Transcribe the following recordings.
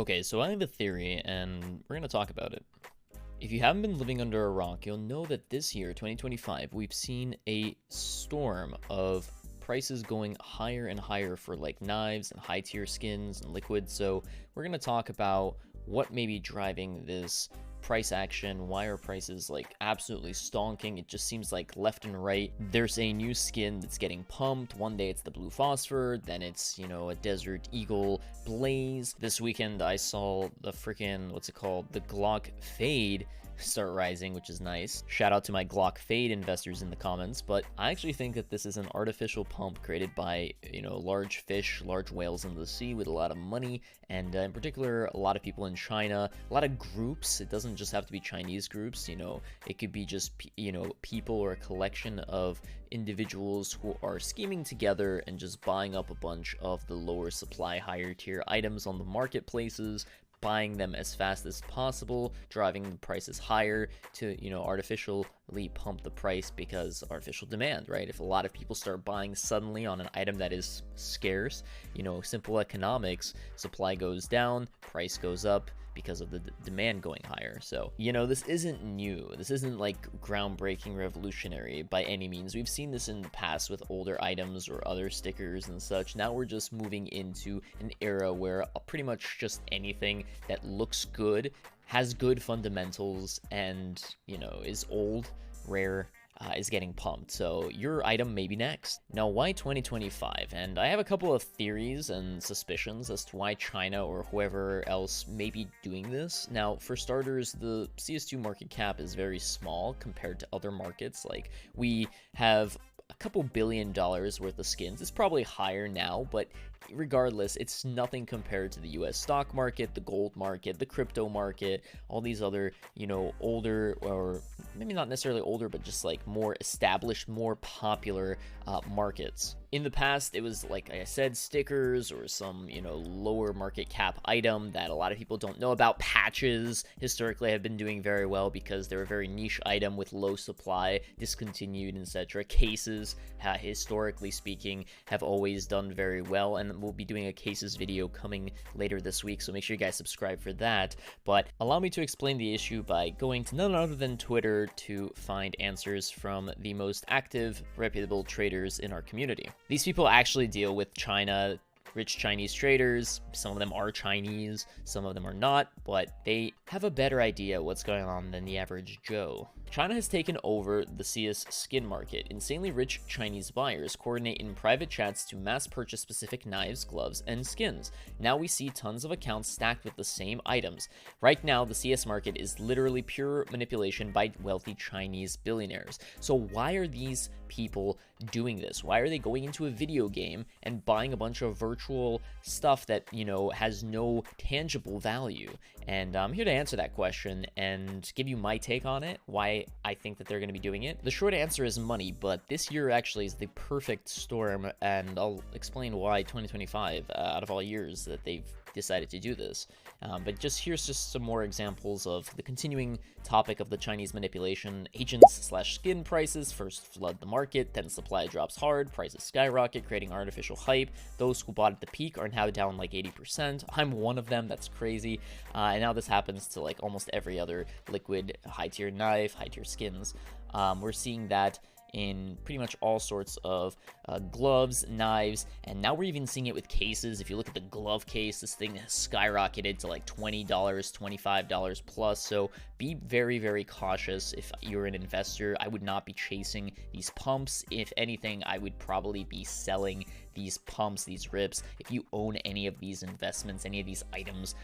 Okay, so I have a theory, and we're going to talk about it. If you haven't been living under a rock, you'll know that this year, 2025, we've seen a storm of prices going higher and higher for like knives and high tier skins and liquids. So we're going to talk about what may be driving this price action. Why are prices like absolutely stonking? It just seems like left and right there's a new skin that's getting pumped. One day it's the blue phosphor, then it's, a desert eagle blaze. This weekend I saw the freaking, what's it called, the Glock fade start rising, which is nice. Shout out to my Glock fade investors in the comments. But I actually think that this is an artificial pump created by large fish, large whales in the sea with a lot of money, and in particular a lot of people in China, a lot of groups. It doesn't just have to be Chinese groups, it could be just people or a collection of individuals who are scheming together and just buying up a bunch of the lower supply, higher tier items on the marketplaces, buying them as fast as possible, driving the prices higher to, artificially pump the price because artificial demand, right? If a lot of people start buying suddenly on an item that is scarce, simple economics, supply goes down, price goes up because of the demand going higher. So, this isn't new. This isn't like groundbreaking, revolutionary by any means. We've seen this in the past with older items or other stickers and such. Now we're just moving into an era where pretty much just anything that looks good, has good fundamentals, and, is old, rare, is getting pumped. So your item may be next. Now, why 2025? And I have a couple of theories and suspicions as to why China or whoever else may be doing this. Now, for starters, the CS2 market cap is very small compared to other markets. Like, we have a couple $1 billion worth of skins. It's probably higher now, but regardless, it's nothing compared to the US stock market, the gold market, the crypto market, all these other, older, or maybe not necessarily older, but just like more established, more popular markets. In the past, it was, like I said, stickers or some, lower market cap item that a lot of people don't know about. Patches historically have been doing very well because they're a very niche item with low supply, discontinued, etc. Cases, historically speaking, have always done very well, and we'll be doing a cases video coming later this week, so make sure you guys subscribe for that. But allow me to explain the issue by going to none other than Twitter to find answers from the most active, reputable traders in our community. These people actually deal with China, rich Chinese traders. Some of them are Chinese, some of them are not, but they have a better idea what's going on than the average Joe. China has taken over the CS skin market. Insanely rich Chinese buyers coordinate in private chats to mass purchase specific knives, gloves, and skins. Now we see tons of accounts stacked with the same items. Right now, the CS market is literally pure manipulation by wealthy Chinese billionaires. So why are these people doing this? Why are they going into a video game and buying a bunch of virtual stuff that, has no tangible value? And I'm here to answer that question and give you my take on it, why I think that they're going to be doing it. The short answer is money, but this year actually is the perfect storm, and I'll explain why 2025, out of all years, that they've decided to do this. But here's just some more examples of the continuing topic of the Chinese manipulation. Agents / skin prices first flood the market, then supply drops hard, prices skyrocket, creating artificial hype. Those who bought at the peak are now down like 80%. I'm one of them. That's crazy. And now this happens to like almost every other liquid, high tier knife, high tier skins. We're seeing that in pretty much all sorts of gloves, knives, and now we're even seeing it with cases. If you look at the glove case, this thing has skyrocketed to like $20, $25 plus. So be very, very cautious if you're an investor. I would not be chasing these pumps. If anything, I would probably be selling these pumps, these rips. If you own any of these investments, any of these items,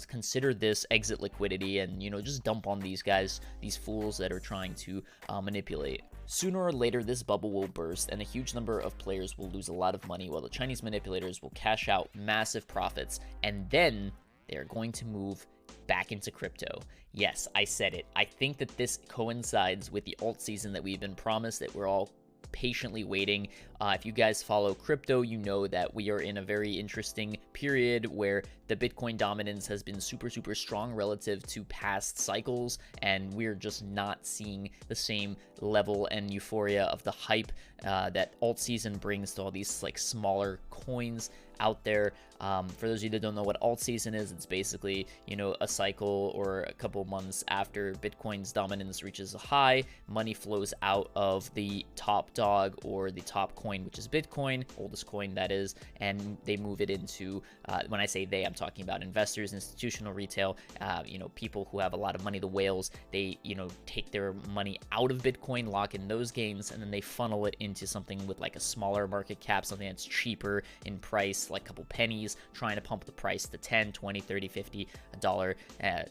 consider this exit liquidity and, just dump on these guys, these fools that are trying to manipulate. Sooner or later, this bubble will burst and a huge number of players will lose a lot of money while the Chinese manipulators will cash out massive profits, and then they're going to move back into crypto. Yes, I said it. I think that this coincides with the alt season that we've been promised, that we're all patiently waiting If you guys follow crypto, you know that we are in a very interesting period where the Bitcoin dominance has been super, super strong relative to past cycles, and we're just not seeing the same level and euphoria of the hype that alt season brings to all these like smaller coins out there. For those of you that don't know what alt season is, it's basically, you know, a cycle or a couple months after Bitcoin's dominance reaches a high, money flows out of the top dog or the top coin, which is Bitcoin, oldest coin that is, and they move it into, when I say they, I'm talking about investors, institutional retail, you know, people who have a lot of money, the whales. They, you know, take their money out of Bitcoin, lock in those gains, and then they funnel it into something with like a smaller market cap, something that's cheaper in price, like a couple pennies, trying to pump the price to 10, 20, 30, 50 $1,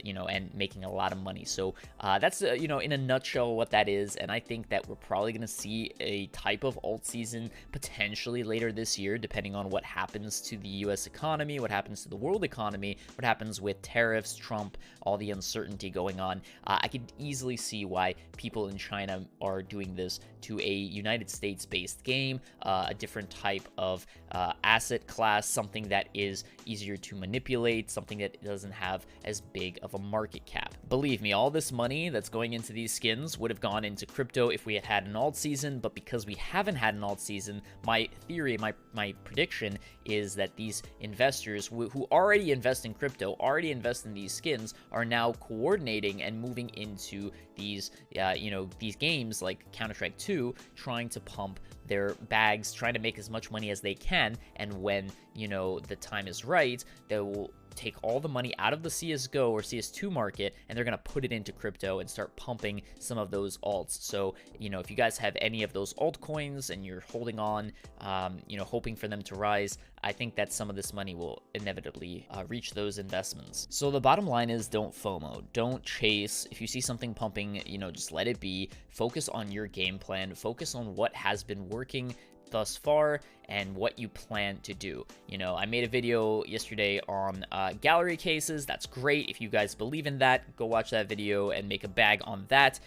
you know, and making a lot of money. So that's, you know, in a nutshell what that is. And I think that we're probably going to see a type of alt season potentially later this year, depending on what happens to the US economy, what happens to the world economy, what happens with tariffs, Trump, all the uncertainty going on. I could easily see why people in China are doing this to a United States based game, a different type of asset class, something that is easier to manipulate, something that doesn't have as big of a market cap. Believe me, all this money that's going into these skins would have gone into crypto if we had had an alt season, but because we haven't had an alt season, my theory, my prediction is that these investors who already invest in crypto, already invest in these skins, are now coordinating and moving into these, you know, these games like Counter-Strike 2, trying to pump their bags, trying to make as much money as they can, and when, you know, the time is right, they will take all the money out of the CSGO or CS2 market, and they're going to put it into crypto and start pumping some of those alts. So, you know, if you guys have any of those altcoins and you're holding on, you know, hoping for them to rise, I think that some of this money will inevitably reach those investments. So the bottom line is, don't FOMO, don't chase. If you see something pumping, you know, just let it be. Focus on your game plan, focus on what has been working thus far and what you plan to do. You know, I made a video yesterday on gallery cases. That's great. If you guys believe in that, go watch that video and make a bag on that.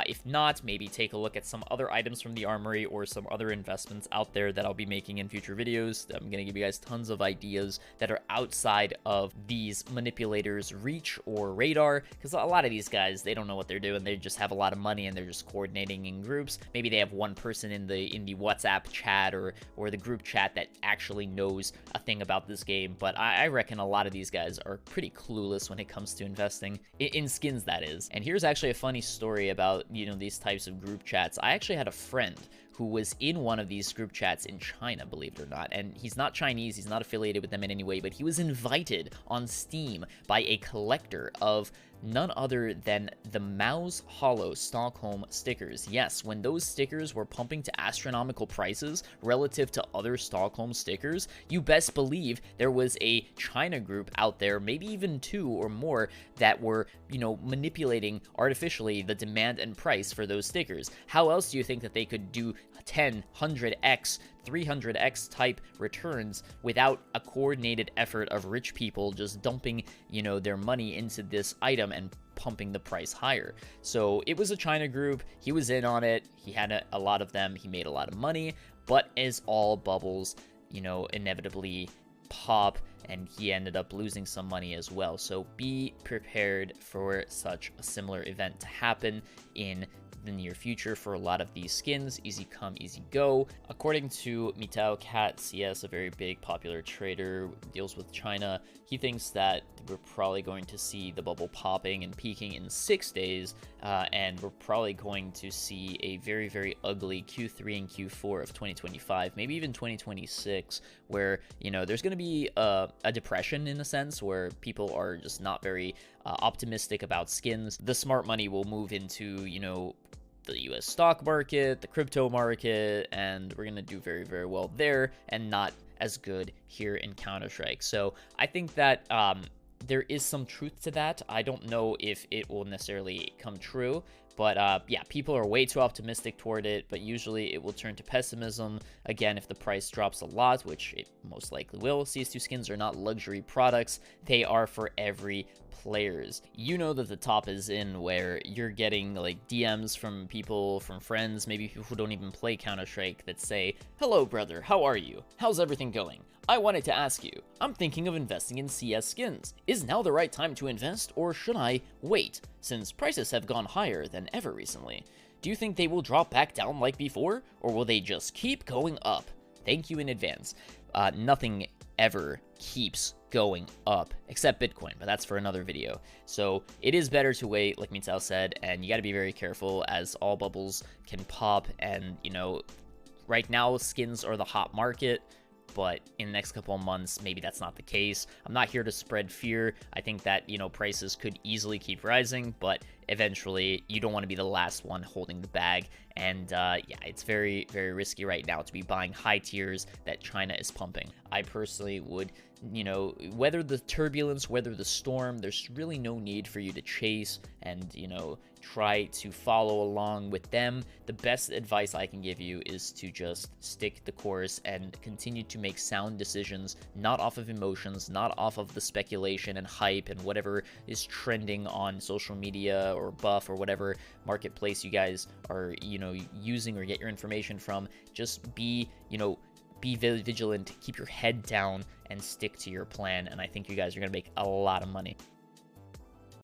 If not, maybe take a look at some other items from the armory or some other investments out there that I'll be making in future videos. I'm going to give you guys tons of ideas that are outside of these manipulators' reach or radar, because a lot of these guys, they don't know what they're doing. They just have a lot of money and they're just coordinating in groups. Maybe they have one person in the WhatsApp chat or the group chat that actually knows a thing about this game, but I reckon a lot of these guys are pretty clueless when it comes to investing in skins, that is. And here's actually a funny story about, you know, these types of group chats. I actually had a friend who was in one of these group chats in China, believe it or not. And he's not Chinese, he's not affiliated with them in any way, but he was invited on Steam by a collector of none other than the Mao's Hollow Stockholm stickers. Yes, when those stickers were pumping to astronomical prices relative to other Stockholm stickers, you best believe there was a China group out there, maybe even two or more, that were, you know, manipulating artificially the demand and price for those stickers. How else do you think that they could do 10, 100x, 300x type returns without a coordinated effort of rich people just dumping, you know, their money into this item and pumping the price higher? So it was a China group. He was in on it. He had a lot of them. He made a lot of money, but as all bubbles, you know, inevitably pop, and he ended up losing some money as well. So be prepared for such a similar event to happen in the near future for a lot of these skins. Easy come, easy go. According to Mitao Cat CS, a very big popular trader, deals with China, he thinks that we're probably going to see the bubble popping and peaking in 6 days, and we're probably going to see a very, very ugly Q3 and Q4 of 2025, maybe even 2026, where, you know, there's going to be a depression in a sense, where people are just not very optimistic about skins. The smart money will move into, you know, the US stock market, the crypto market, and we're going to do very, very well there and not as good here in Counter-Strike. So I think that there is some truth to that. I don't know if it will necessarily come true, but yeah, people are way too optimistic toward it, but usually it will turn to pessimism again if the price drops a lot, which it most likely will. CS2 skins are not luxury products. They are for every players. You know that the top is in, where you're getting like DMs from people, from friends, maybe people who don't even play Counter-Strike, that say, "Hello brother, how are you? How's everything going? I wanted to ask you, I'm thinking of investing in CS skins. Is now the right time to invest, or should I wait, since prices have gone higher than ever recently? Do you think they will drop back down like before, or will they just keep going up? Thank you in advance." Nothing ever keeps going up except Bitcoin, but that's for another video. So it is better to wait, like Mitsao said, and you got to be very careful, as all bubbles can pop. And right now skins are the hot market, but in the next couple of months, maybe that's not the case. I'm not here to spread fear. I think that, prices could easily keep rising, but eventually you don't want to be the last one holding the bag. And yeah, it's very, very risky right now to be buying high tiers that China is pumping. I personally would, weather the turbulence, weather the storm. There's really no need for you to chase and, try to follow along with them. The best advice I can give you is to just stick the course and continue to make sound decisions, not off of emotions, not off of the speculation and hype and whatever is trending on social media or Buff or whatever marketplace you guys are, using or get your information from. Just be vigilant, keep your head down, and stick to your plan, and I think you guys are going to make a lot of money.